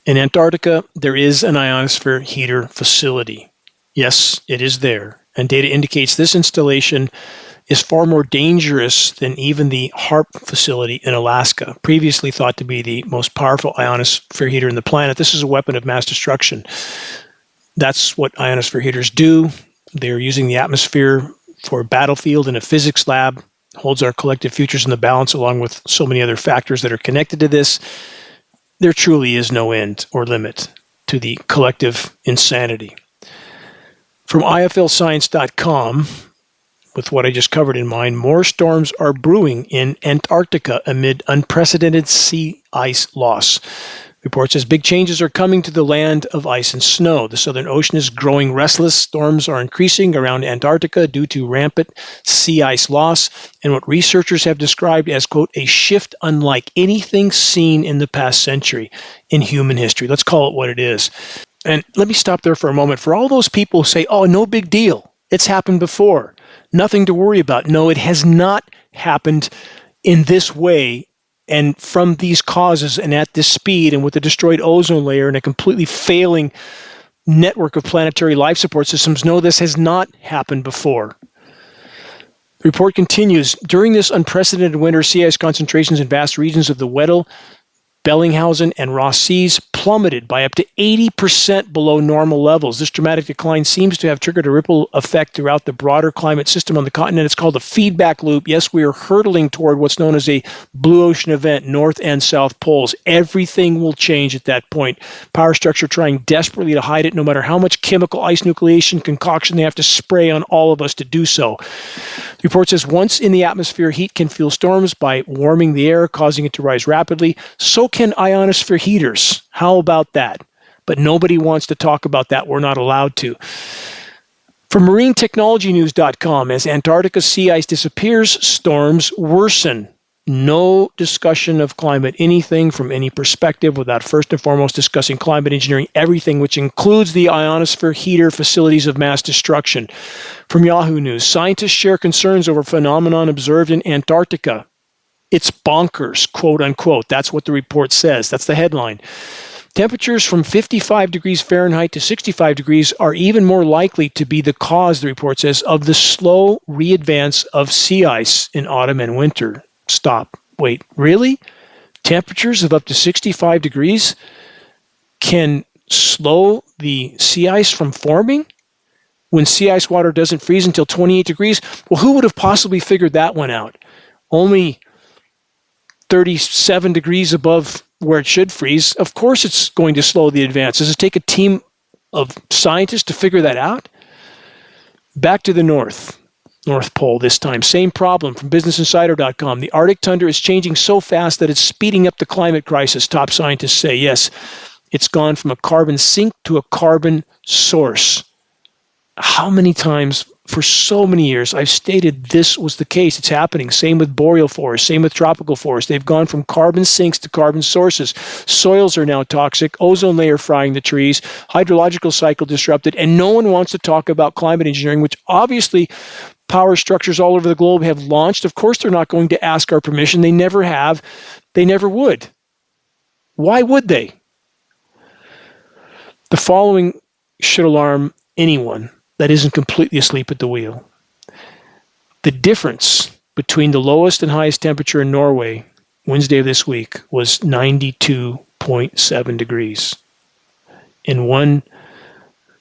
In Antarctica, there is an ionosphere heater facility. Yes, it is there, and data indicates this installation is far more dangerous than even the HARP facility in Alaska, previously thought to be the most powerful ionosphere heater in the planet. This is a weapon of mass destruction. That's what ionosphere heaters do. They're using the atmosphere for a battlefield in a physics lab, holds our collective futures in the balance along with so many other factors that are connected to this. There truly is no end or limit to the collective insanity. From IFLscience.com, with what I just covered in mind, more storms are brewing in Antarctica amid unprecedented sea ice loss. Report says big changes are coming to the land of ice and snow. The Southern Ocean is growing restless. Storms are increasing around Antarctica due to rampant sea ice loss and what researchers have described as, quote, a shift unlike anything seen in the past century in human history. Let's call it what it is. And let me stop there for a moment. For all those people who say, oh, no big deal, it's happened before, nothing to worry about. No, it has not happened in this way and from these causes and at this speed and with a destroyed ozone layer and a completely failing network of planetary life support systems. No, this has not happened before. The report continues, during this unprecedented winter, sea ice concentrations in vast regions of the Weddell, Bellinghausen, and Ross Seas plummeted by up to 80% below normal levels. This dramatic decline seems to have triggered a ripple effect throughout the broader climate system on the continent. It's called a feedback loop. Yes, we are hurtling toward what's known as a blue ocean event, north and south poles. Everything will change at that point. Power structure trying desperately to hide it, no matter how much chemical ice nucleation concoction they have to spray on all of us to do so. The report says once in the atmosphere, heat can fuel storms by warming the air, causing it to rise rapidly. So can ionosphere heaters. How about that? But nobody wants to talk about that. We're not allowed to. From marinetechnologynews.com, as Antarctica sea ice disappears, storms worsen. No discussion of climate anything from any perspective without first and foremost discussing climate engineering everything, which includes the ionosphere heater facilities of mass destruction. From Yahoo News, scientists share concerns over phenomenon observed in Antarctica. It's bonkers, quote unquote. That's what the report says. That's the headline. Temperatures from 55 degrees Fahrenheit to 65 degrees are even more likely to be the cause, the report says, of the slow re-advance of sea ice in autumn and winter. Stop. Wait, really? Temperatures of up to 65 degrees can slow the sea ice from forming when sea ice water doesn't freeze until 28 degrees? Well, who would have possibly figured that one out? Only 37 degrees above where it should freeze. Of course it's going to slow the advance. Does it take a team of scientists to figure that out? Back to the North Pole this time. Same problem from BusinessInsider.com. The Arctic tundra is changing so fast that it's speeding up the climate crisis, top scientists say. Yes, it's gone from a carbon sink to a carbon source. How many times for so many years I've stated this was the case. It's happening. Same with boreal forests, same with tropical forests. They've gone from carbon sinks to carbon sources. Soils are now toxic, ozone layer frying the trees, hydrological cycle disrupted, and no one wants to talk about climate engineering, which obviously power structures all over the globe have launched. Of course they're not going to ask our permission. They never have. They never would. Why would they? The following should alarm anyone that isn't completely asleep at the wheel. The difference between the lowest and highest temperature in Norway Wednesday of this week was 92.7 degrees. In one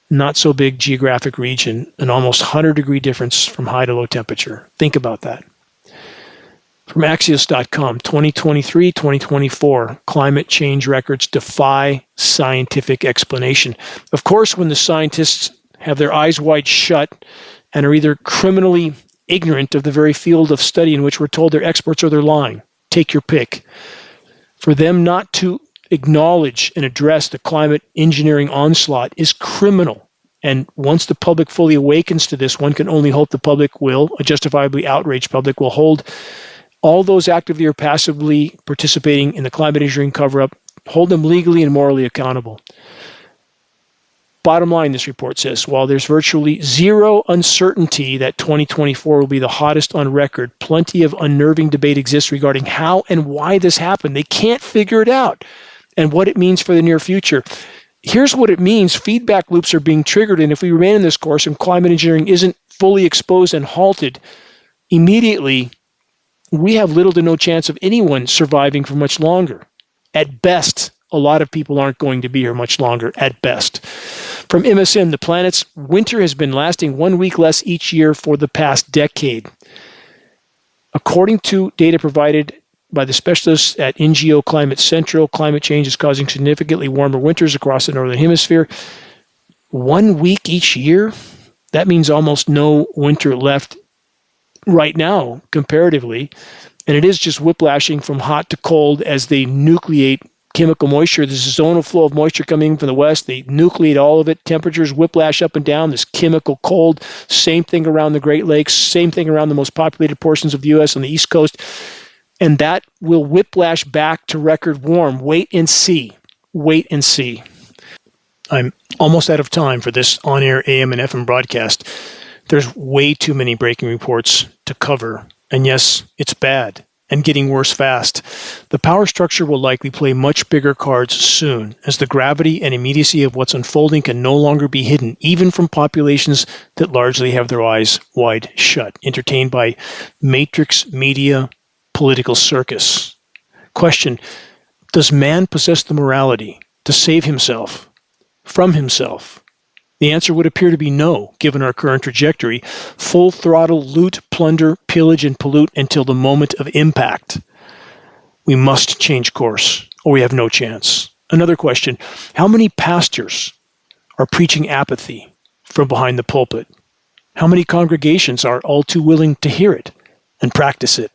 not so big geographic region, an almost 100-degree difference from high to low temperature. Think about that. From Axios.com, 2023-2024, climate change records defy scientific explanation. Of course, when the scientists have their eyes wide shut and are either criminally ignorant of the very field of study in which we're told they're experts or they're lying. Take your pick. For them not to acknowledge and address the climate engineering onslaught is criminal. And once the public fully awakens to this, one can only hope the public will, a justifiably outraged public, will hold all those actively or passively participating in the climate engineering cover-up, hold them legally and morally accountable. Bottom line, this report says, while there's virtually zero uncertainty that 2024 will be the hottest on record, plenty of unnerving debate exists regarding how and why this happened. They can't figure it out and what it means for the near future. Here's what it means. Feedback loops are being triggered, and if we remain in this course and climate engineering isn't fully exposed and halted immediately, we have little to no chance of anyone surviving for much longer. At best, a lot of people aren't going to be here much longer, at best. From MSN, the planet's winter has been lasting 1 week less each year for the past decade. According to data provided by the specialists at NGO Climate Central, climate change is causing significantly warmer winters across the Northern Hemisphere. 1 week each year? That means almost no winter left right now, comparatively. And it is just whiplashing from hot to cold as they nucleate chemical moisture. There's a zonal flow of moisture coming from the west. They nucleate all of it. Temperatures whiplash up and down. This chemical cold. Same thing around the Great Lakes. Same thing around the most populated portions of the U.S. on the East Coast. And that will whiplash back to record warm. Wait and see. Wait and see. I'm almost out of time for this on-air AM and FM broadcast. There's way too many breaking reports to cover. And yes, it's bad and getting worse fast. The power structure will likely play much bigger cards soon, as the gravity and immediacy of what's unfolding can no longer be hidden, even from populations that largely have their eyes wide shut, entertained by matrix media political circus. Question: does man possess the morality to save himself from himself? The answer would appear to be no, given our current trajectory. Full throttle loot, plunder, pillage, and pollute until the moment of impact. We must change course, or we have no chance. Another question: how many pastors are preaching apathy from behind the pulpit? How many congregations are all too willing to hear it and practice it?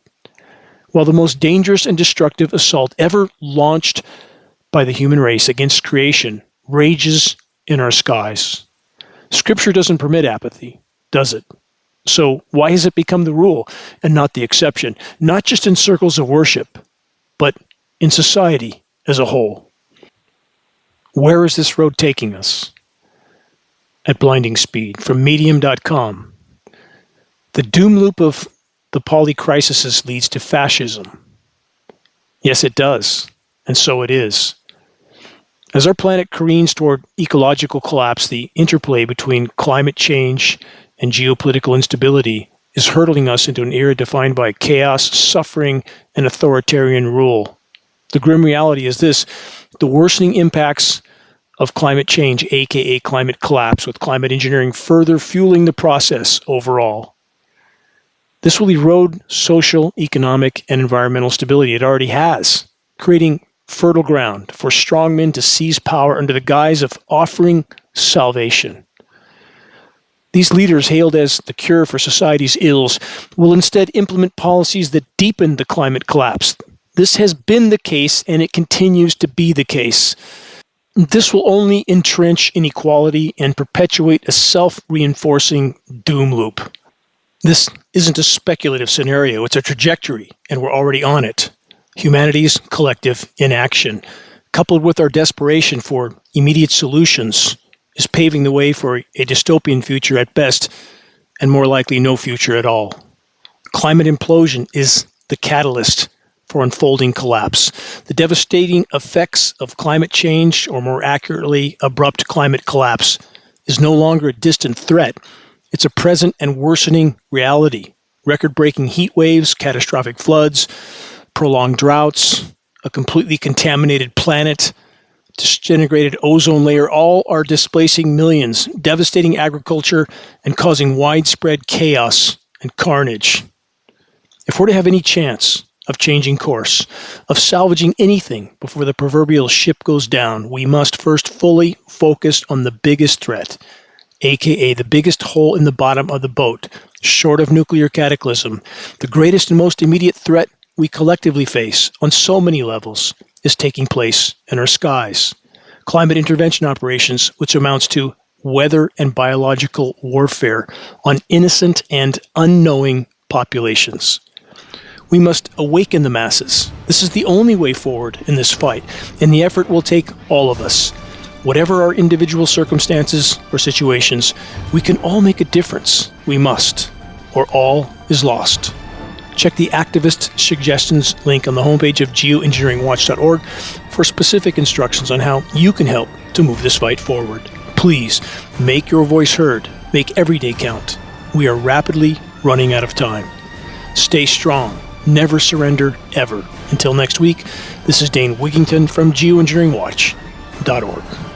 While the most dangerous and destructive assault ever launched by the human race against creation rages in our skies, Scripture doesn't permit apathy, does it? So why has it become the rule and not the exception? Not just in circles of worship, but in society as a whole. Where is this road taking us? At blinding speed. From Medium.com. The doom loop of the polycrisis leads to fascism. Yes, it does. And so it is. As our planet careens toward ecological collapse, the interplay between climate change and geopolitical instability is hurtling us into an era defined by chaos, suffering, and authoritarian rule. The grim reality is this: the worsening impacts of climate change, aka climate collapse, with climate engineering further fueling the process overall. This will erode social, economic, and environmental stability. It already has, creating fertile ground for strongmen to seize power under the guise of offering salvation. These leaders, hailed as the cure for society's ills, will instead implement policies that deepen the climate collapse. This has been the case, and it continues to be the case. This will only entrench inequality and perpetuate a self-reinforcing doom loop. This isn't a speculative scenario, it's a trajectory, and we're already on it. Humanity's collective inaction, coupled with our desperation for immediate solutions, is paving the way for a dystopian future at best, and more likely no future at all. Climate implosion is the catalyst for unfolding collapse. The devastating effects of climate change, or more accurately, abrupt climate collapse, is no longer a distant threat. It's a present and worsening reality. Record-breaking heat waves, catastrophic floods, prolonged droughts, a completely contaminated planet, disintegrated ozone layer, all are displacing millions, devastating agriculture, and causing widespread chaos and carnage. If we're to have any chance of changing course, of salvaging anything before the proverbial ship goes down, we must first fully focus on the biggest threat, aka the biggest hole in the bottom of the boat, short of nuclear cataclysm. The greatest and most immediate threat we collectively face on so many levels is taking place in our skies. Climate intervention operations, which amounts to weather and biological warfare on innocent and unknowing populations. We must awaken the masses. This is the only way forward in this fight, and the effort will take all of us. Whatever our individual circumstances or situations, we can all make a difference. We must, or all is lost. Check the activist suggestions link on the homepage of geoengineeringwatch.org for specific instructions on how you can help to move this fight forward. Please make your voice heard. Make every day count. We are rapidly running out of time. Stay strong. Never surrender, ever. Until next week, this is Dane Wigington from Geoengineeringwatch.org.